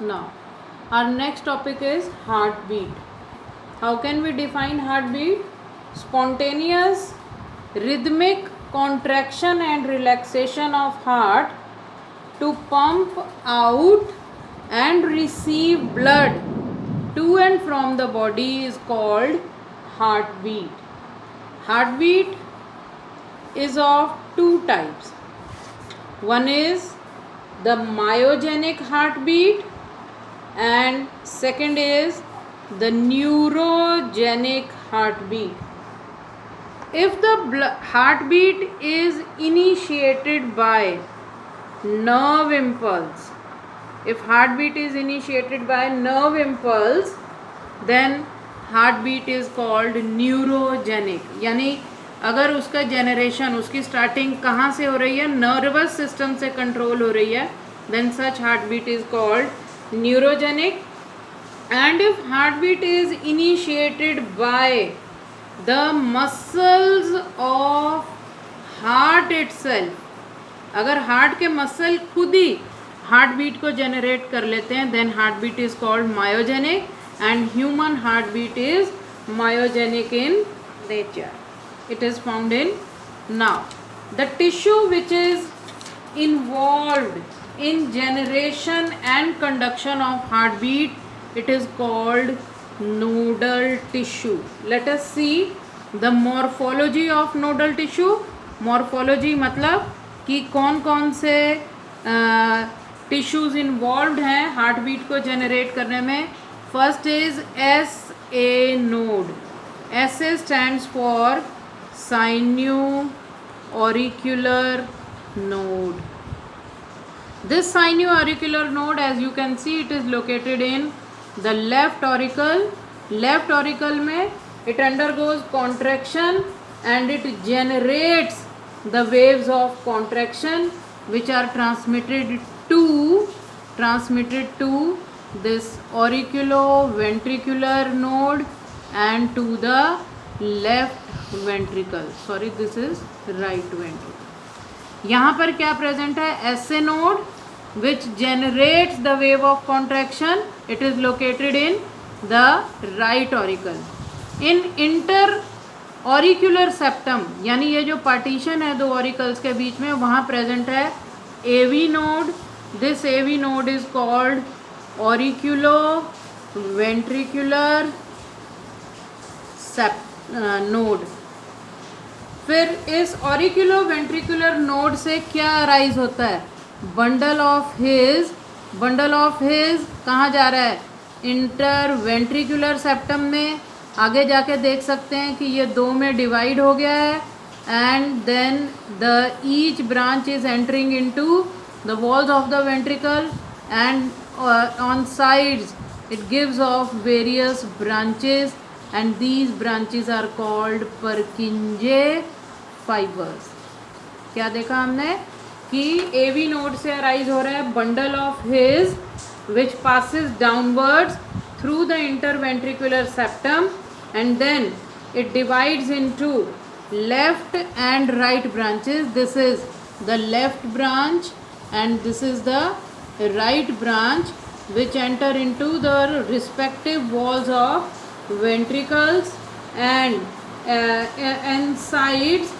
Now, our next topic is heartbeat. How can we define heartbeat? Spontaneous, rhythmic contraction and relaxation of heart to pump out and receive blood to and from the body is called heartbeat. Heartbeat is of two types. One is the myogenic heartbeat and second is the neurogenic heartbeat. If the heartbeat is initiated by nerve impulse, if heartbeat is initiated by nerve impulse, then heartbeat is called neurogenic. यानी अगर उसका generation, उसकी starting कहाँ से हो रही है, nervous system से कंट्रोल हो रही है, then such heartbeat is called neurogenic. And if heartbeat is initiated by the muscles of heart itself, अगर हार्ट के मसल खुद ही हार्ट बीट को जनरेट कर लेते हैं, then heart beat is called myogenic and human heart beat is myogenic in nature. It is found in now the tissue which is involved in generation and conduction of heart beat, it is called nodal tissue. Let us see the morphology of nodal tissue. Morphology मतलब कि कौन कौन से tissues involve हैं heart beat को generate करने में. First is S A node. S A stands for sino auricular node. This sino-auricular node, as you can see, it is located in the left auricle. Left auricle में it undergoes contraction and it generates the waves of contraction which are transmitted to this auriculoventricular node and to the left ventricle. Sorry, this is right ventricle. यहाँ पर क्या present है? SA node which generates the wave of contraction. It is located in the right auricle. In inter-auricular septum, यानी ये जो partition है दो auricles के बीच में, वहाँ प्रेजेंट है AV node. This AV node is called auriculoventricular node. फिर इस ऑरिक्यूलोवेंट्रिकुलर नोड से क्या अराइज होता है? बंडल ऑफ हिज कहाँ जा रहा है? इंटरवेंट्रिकुलर सेप्टम में. आगे जाके देख सकते हैं कि ये दो में डिवाइड हो गया है and then the each branch is entering into the walls of the ventricle and on sides it gives off various branches and these branches are called Purkinje fibers. क्या देखा हमने कि AV node से arise हो रहा है bundle of his which passes downwards through the interventricular septum and then it divides into left and right branches. This is the left branch and this is the right branch which enter into the respective walls of ventricles and sides.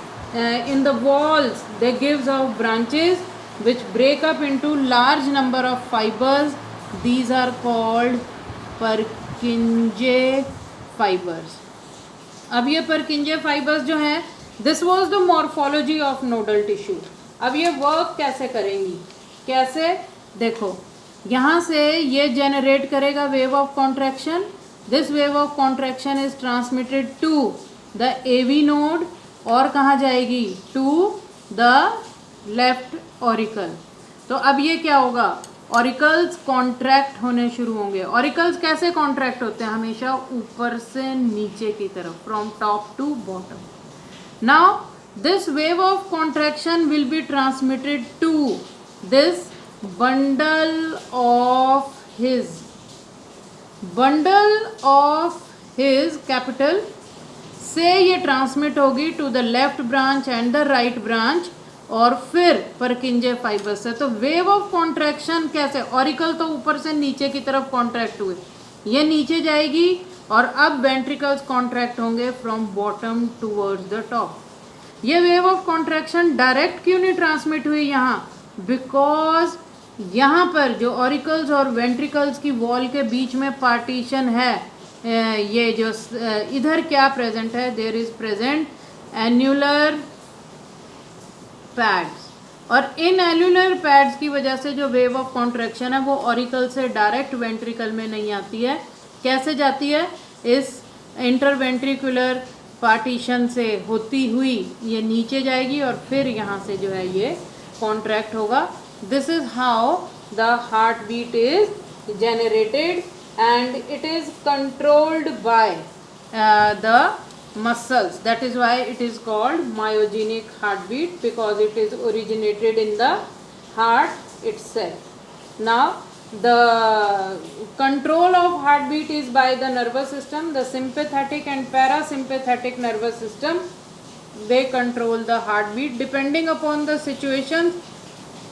In the walls they gives off branches which break up into large number of fibers. These are called Purkinje fibers. अब ये Purkinje fibers जो हैं, this was the morphology of nodal tissue. अब ये work कैसे करेंगी? कैसे? देखो, यहाँ से ये जनरेट करेगा wave of contraction. This wave of contraction is transmitted to the AV node और कहाँ जाएगी? To the left auricle. तो अब ये क्या होगा? ऑरिकल्स कॉन्ट्रैक्ट होने शुरू होंगे. ऑरिकल्स कैसे कॉन्ट्रैक्ट होते हैं? हमेशा ऊपर से नीचे की तरफ, from top to bottom. Now this wave of contraction will be transmitted to this bundle of His capital से ये ट्रांसमिट होगी to the left branch and the right branch और फिर परकिंजे फाइबर्स से। तो वेव ऑफ कॉन्ट्रैक्शन कैसे, auricle तो ऊपर से नीचे की तरफ कॉन्ट्रैक्ट हुए, ये नीचे जाएगी और अब वेंट्रिकल्स कॉन्ट्रैक्ट होंगे from bottom towards the top. ये वेव ऑफ कॉन्ट्रैक्शन डायरेक्ट क्यों नहीं ट्रांसमिट हुई यहाँ, बिकॉज यहाँ पर जो ऑरिकल्स और वेंट्रिकल्स की वॉल के बीच में पार्टीशन है, ये जो इधर क्या प्रेजेंट है, there is present annular pads, और इन एल्यूलर पैड्स की वजह से जो वेव ऑफ कॉन्ट्रैक्शन है वो ऑरिकल से डायरेक्ट वेंट्रिकल में नहीं आती है। कैसे जाती है, इस इंटरवेंट्रिकुलर पार्टीशन से होती हुई ये नीचे जाएगी और फिर यहाँ से जो है ये कॉन्ट्रैक्ट होगा। This is how the heart beat is generated and it is controlled by the muscles. That is why it is called myogenic heartbeat, because it is originated in the heart itself. Now the control of heartbeat is by the nervous system. The sympathetic and parasympathetic nervous system, they control the heartbeat depending upon the situation.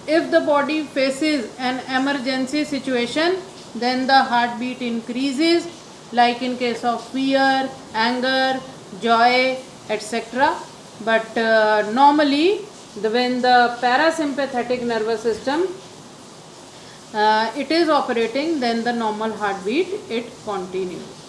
If the body faces an emergency situation, then the heartbeat increases, like in case of fear, anger, joy, etc. But normally when the parasympathetic nervous system it is operating, then the normal heartbeat it continues.